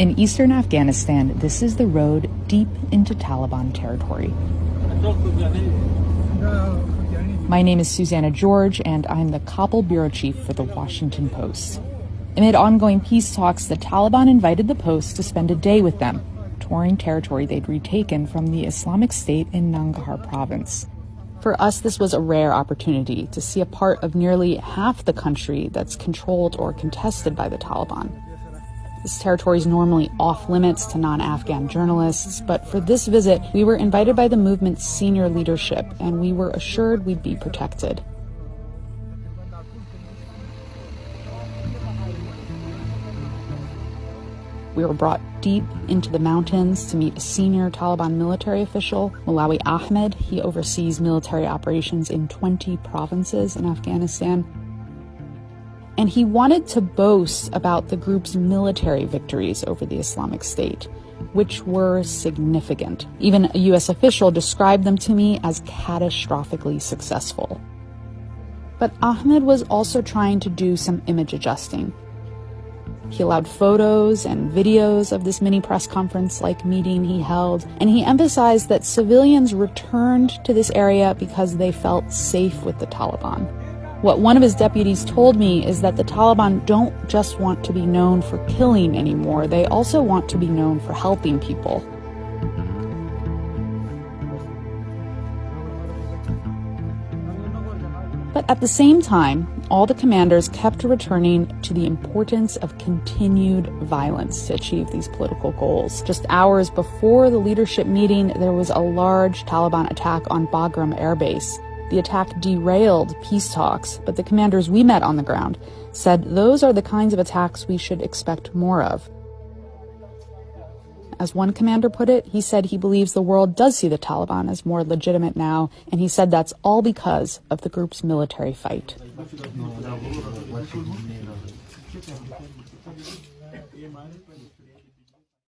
In eastern Afghanistan, this is the road deep into Taliban territory. My name is Susanna George, and I'm the Kabul bureau chief for the Washington Post. Amid ongoing peace talks, the Taliban invited the Post to spend a day with them, touring territory they'd retaken from the Islamic State in Nangarhar province. For us, this was a rare opportunity to see a part of nearly half the country that's controlled or contested by the Taliban. This territory is normally off limits to non-Afghan journalists, but for this visit, we were invited by the movement's senior leadership, and we were assured we'd be protected. We were brought deep into the mountains to meet a senior Taliban military official, Malawi Ahmed. He oversees military operations in 20 provinces in Afghanistan. And he wanted to boast about the group's military victories over the Islamic State, which were significant. Even a U.S. official described them to me as catastrophically successful. But Ahmed was also trying to do some image adjusting. He allowed photos and videos of this mini press conference-like meeting he held, and he emphasized that civilians returned to this area because they felt safe with the Taliban. What one of his deputies told me is that the Taliban don't just want to be known for killing anymore, they also want to be known for helping people. But at the same time, all the commanders kept returning to the importance of continued violence to achieve these political goals. Just hours before the leadership meeting, there was a large Taliban attack on Bagram Air Base. The attack derailed peace talks, but the commanders we met on the ground said those are the kinds of attacks we should expect more of. As one commander put it, he said he believes the world does see the Taliban as more legitimate now, and he said that's all because of the group's military fight.